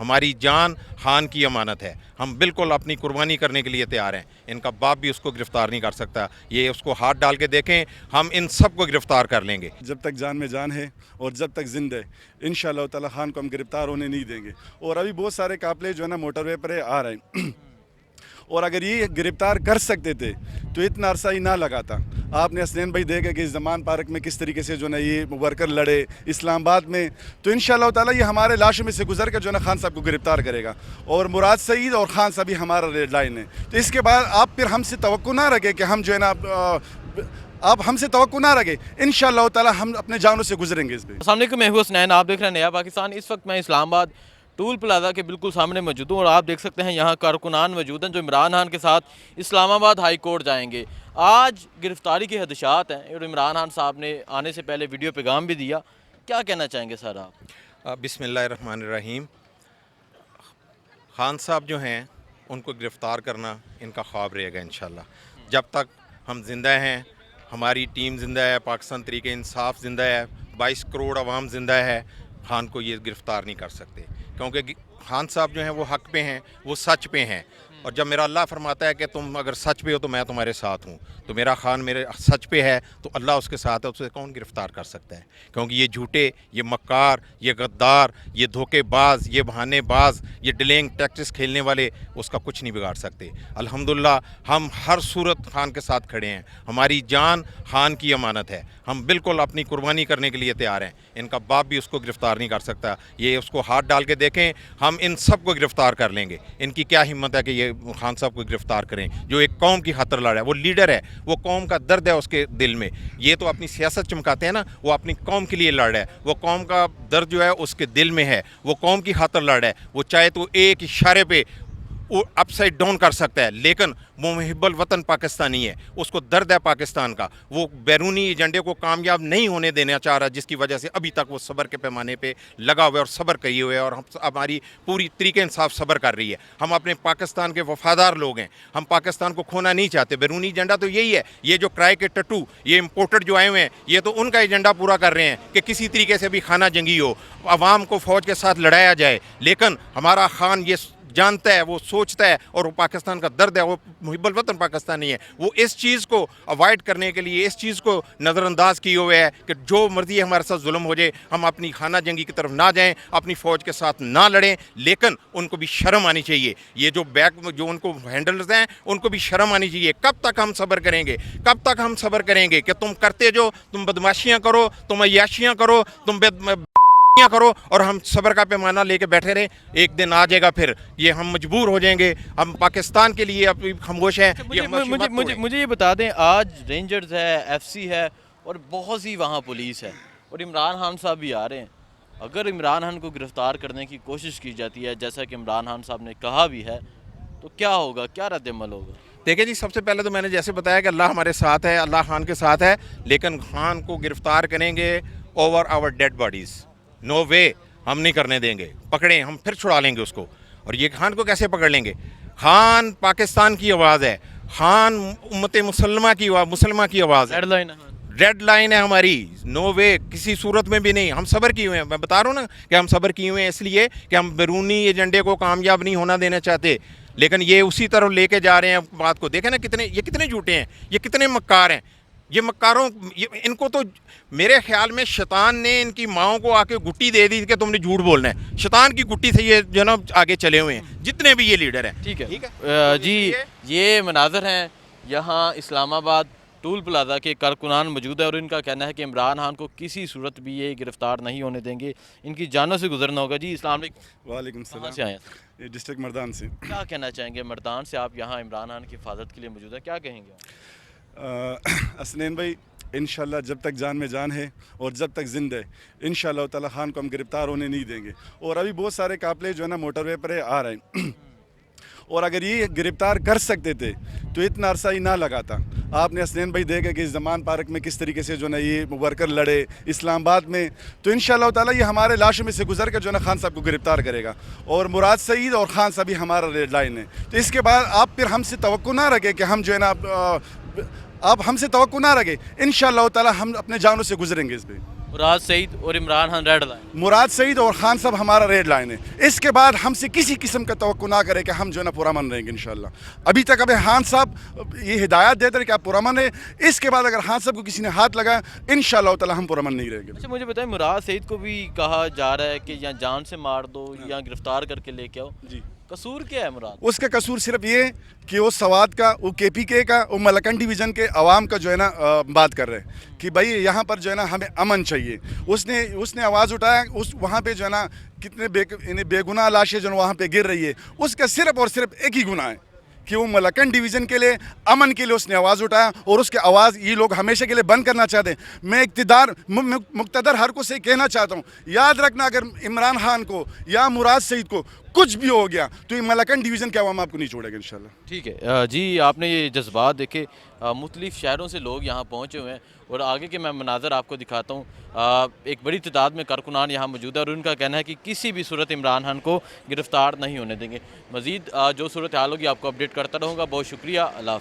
हमारी जान खान की अमानत है। हम बिल्कुल अपनी कुर्बानी करने के लिए तैयार हैं। इनका बाप भी उसको गिरफ़्तार नहीं कर सकता। ये उसको हाथ डाल के देखें, हम इन सब को गिरफ़्तार कर लेंगे। जब तक जान में जान है और जब तक जिंदा है, इंशाअल्लाह ताला खान को हम गिरफ्तार होने नहीं देंगे। और अभी बहुत सारे काफिले जो है ना मोटरवे पर आ रहे हैं और अगर ये गिरफ्तार कर सकते थे तो इतना अरसा ही ना लगाता। आपने हसनैन भाई देखा कि ज़मान पार्क में किस तरीके से जो है ये वर्कर लड़े इस्लामाबाद में, तो इंशाअल्लाह ताला ये हमारे लाशों में से गुजर कर जो है ना खान साहब को गिरफ्तार करेगा। और मुराद सईद और खान साहब ही हमारा रेड लाइन है। तो इसके बाद आप फिर हमसे तवक्को ना रखें कि हम जो है ना आप हमसे तवक्को ना रखें, इंशाअल्लाह ताला हम अपने जानों से गुजरेंगे इस पर। अस्सलाम वालेकुम, मैं हूं हसनैन, आप देख रहे हैं नया पाकिस्तान। इस वक्त मैं इस्लामाबाद टूल प्लाजा के बिल्कुल सामने मौजूद हूँ और आप देख सकते हैं यहाँ कारकुनान मौजूद हैं जो इमरान खान के साथ इस्लामाबाद हाई कोर्ट जाएंगे। आज गिरफ्तारी के हदशात हैं और इमरान खान साहब ने आने से पहले वीडियो पैगाम भी दिया। क्या कहना चाहेंगे सर आप? बिस्मिल्लाहिर्रहमानिर्रहीम। खान साहब जो हैं उनको गिरफ़्तार करना इनका ख्वाब रहेगा इंशाल्लाह। जब तक हम ज़िंदा हैं, हमारी टीम ज़िंदा है, पाकिस्तान तरीके इंसाफ ज़िंदा है, 22 करोड़ अवाम ज़िंदा है, खान को ये गिरफ़्तार नहीं कर सकते। क्योंकि खान साहब जो हैं वो हक़ पे हैं, वो सच पे हैं। और जब मेरा अल्लाह फरमाता है कि तुम अगर सच पे हो तो मैं तुम्हारे साथ हूँ, तो मेरा खान मेरे सच पे है तो अल्लाह उसके साथ है, उसे कौन गिरफ़्तार कर सकता है? क्योंकि ये झूठे, ये मक्कार, ये गद्दार, ये धोखेबाज, ये बहानेबाज, ये डिलेइंग टैक्टिक्स खेलने वाले उसका कुछ नहीं बिगाड़ सकते। अल्हम्दुलिल्लाह हम हर सूरत खान के साथ खड़े हैं। हमारी जान खान की अमानत है। हम बिल्कुल अपनी कुर्बानी करने के लिए तैयार हैं। इनका बाप भी उसको गिरफ़्तार नहीं कर सकता। ये उसको हाथ डाल के देखें, हम इन सब को गिरफ़्तार कर लेंगे। इनकी क्या हिम्मत है कि ये खान साहब को गिरफ़्तार करें, जो एक कौम की खातिर लड़ा है, वो लीडर है, वो कौम का दर्द है उसके दिल में। ये तो अपनी सियासत चमकाते हैं ना, वो अपनी कौम के लिए लड़ रहा है। वो कौम का दर्द जो है उसके दिल में है, वो कौम की खातिर लड़ रहा है। वो चाहे तो एक इशारे पे वो अपसाइड डाउन कर सकता है, लेकिन वो मुहिब्बुल वतन पाकिस्तानी है, उसको दर्द है पाकिस्तान का। वो बैरूनी एजेंडे को कामयाब नहीं होने देना चाह रहा, जिसकी वजह से अभी तक वो सब्र के पैमाने पे लगा हुआ है और सब्र किए हुए है। और हम हमारी पूरी तरीके इंसाफ सब्र कर रही है। हम अपने पाकिस्तान के वफादार लोग हैं, हम पाकिस्तान को खोना नहीं चाहते। बैरूनी एजेंडा तो यही है। ये जो किराए के टट्टू, ये इम्पोर्टेड जो आए हुए हैं, ये तो उनका एजेंडा पूरा कर रहे हैं कि किसी तरीके से भी खाना जंगी हो, अवाम को फ़ौज के साथ लड़ाया जाए। लेकिन हमारा खान ये जानता है, वो सोचता है, और वो पाकिस्तान का दर्द है, वो मुहिब्बुल वतन पाकिस्तानी है। वो इस चीज़ को अवॉइड करने के लिए, इस चीज़ को नज़रअंदाज किए हुए है कि जो मर्जी हमारे साथ जुल्म हो जाए, हम अपनी खाना जंगी की तरफ ना जाएं, अपनी फ़ौज के साथ ना लड़ें। लेकिन उनको भी शर्म आनी चाहिए। ये जो जो उनको हैंडलर्स हैं, उनको भी शर्म आनी चाहिए। कब तक हम सब्र करेंगे? कब तक हम सब्र करेंगे कि तुम करते जो, तुम बदमाशियाँ करो, तुम अय्याशियाँ करो, तुम करो और हम सब्र का पैमाना लेके बैठे रहे। एक दिन आ जाएगा, फिर ये हम मजबूर हो जाएंगे। हम पाकिस्तान के लिए अपनी खामोश हैं। मुझे ये बता दें, आज रेंजर्स है, एफसी है और बहुत सी वहाँ पुलिस है और इमरान खान साहब भी आ रहे हैं। अगर इमरान खान को गिरफ़्तार करने की कोशिश की जाती है, जैसा कि इमरान खान साहब ने कहा भी है, तो क्या होगा, क्या रद्द-ए-अमल होगा? देखिए जी, सबसे पहले तो मैंने जैसे बताया कि अल्लाह हमारे साथ है, अल्लाह खान के साथ है, लेकिन खान को गिरफ़्तार करेंगे over our dead bodies. No way, हम नहीं करने देंगे। पकड़ें, हम फिर छुड़ा लेंगे उसको। और ये खान को कैसे पकड़ लेंगे? खान पाकिस्तान की आवाज़ है, खान उम्मत मुसलमा की आवाज़ है। रेड लाइन है हमारी। नो वे, किसी सूरत में भी नहीं। हम सब्र किए हुए हैं। मैं बता रहा हूँ ना कि हम सब्र किए हुए हैं, इसलिए कि हम बैरूनी एजेंडे को कामयाब नहीं होना देना चाहते। लेकिन ये उसी तरफ लेके जा रहे हैं बात को। देखें ना, कितने झूठे हैं, ये कितने मक्कार हैं। ये मक्कारों, इनको तो मेरे ख्याल में शैतान ने इनकी माओं को आके गुट्टी दे दी कि तुमने झूठ बोलना है। शैतान की गुट्टी से ये जो ना आगे चले हुए हैं, जितने भी ये लीडर हैं। ठीक है जी, ये मनाज़र हैं यहाँ इस्लामाबाद टूल प्लाजा के कारकुनान मौजूद है और इनका कहना है कि इमरान खान को किसी सूरत भी ये गिरफ़्तार नहीं होने देंगे, इनकी जानों से गुजरना होगा। जी अस्सलाम वालेकुम। वालेकुम सलाम। कहाँ से आए? ये डिस्ट्रिक्ट मर्दान से। क्या कहना चाहेंगे? मर्दान से आप यहाँ इमरान खान की हिफाजत के लिए मौजूद है, क्या कहेंगे? हसनैन भाई, इंशाल्लाह जब तक जान में जान है और जब तक ज़िंदा है, इंशाल्लाह ताला खान को हम गिरफ़्तार होने नहीं देंगे। और अभी बहुत सारे काफिले जो है ना मोटरवे पर आ रहे हैं और अगर ये गिरफ़्तार कर सकते थे तो इतना अरसा ही ना लगाता। आपने हसनैन भाई देखा कि ज़मान पार्क में किस तरीके से जो है ये वर्कर लड़े इस्लामाबाद में, तो इंशाअल्लाह ताला ये हमारे लाशों में से गुजर कर जो है खान साहब को गिरफ्तार करेगा। और मुराद सईद और खान साहब ही हमारा रेड लाइन है। तो इसके बाद आप फिर हमसे तवक्को ना रखें कि हम जो है ना आप हमसे तवक्को ना रखें, इंशाअल्लाह ताला हम अपने जानों से गुजरेंगे इस पर। मुराद सईद और इमरान खान रेड लाइन। मुराद सईद और खान साहब हमारा रेड लाइन है। इसके बाद हमसे किसी किस्म का तवक्को ना करें कि हम जो है ना पुरअमन रहेंगे इंशाल्लाह। अभी तक अभी खान साहब ये हिदायत देते रहे कि आप पुरअमन है, इसके बाद अगर खान साहब को किसी ने हाथ लगाया इंशाल्लाह ताला हम पुरअमन नहीं रहेंगे। अच्छा मुझे बताएं, मुराद सईद को भी कहा जा रहा है कि या जान से मार दो या गिरफ्तार करके लेके आओ, जी, कसूर क्या है मुराद? उसका कसूर सिर्फ ये कि वो सवात का, वो KPK का, वो मलकन डिवीज़न के अवाम का जो है ना बात कर रहे हैं कि भाई यहाँ पर जो है ना हमें अमन चाहिए। उसने आवाज़ उठाया, उस वहाँ पे जो है ना कितने बेगुनाह लाशें जो है वहाँ पे गिर रही है, उसका सिर्फ और सिर्फ एक ही गुनाह है कि वो मलकन डिवीज़न के लिए, अमन के लिए उसने आवाज़ उठाया और उसके आवाज़ ये लोग हमेशा के लिए बंद करना चाहते हैं। मैं इक़्तिदार मुक़्तदर हर को से कहना चाहता हूँ, याद रखना अगर इमरान खान को या मुराद सईद को कुछ भी हो गया तो ये मलकन डिवीज़न के अवाम आपको नहीं छोड़ेगा इंशाल्लाह। ठीक है जी, आपने ये जज्बात देखे, मुख्तलिफ़ शहरों से लोग यहाँ पहुँचे हुए हैं और आगे के मैं मनाज़र आपको दिखाता हूँ। एक बड़ी तादाद में कारकुनान यहाँ मौजूद है और उनका कहना है कि किसी भी सूरत इमरान खान को गिरफ़्तार नहीं होने देंगे। मज़ीद जो सूरत हाल होगी आपको अपडेट करता रहूँगा। बहुत शुक्रिया, अल्लाह हाफ़िज़।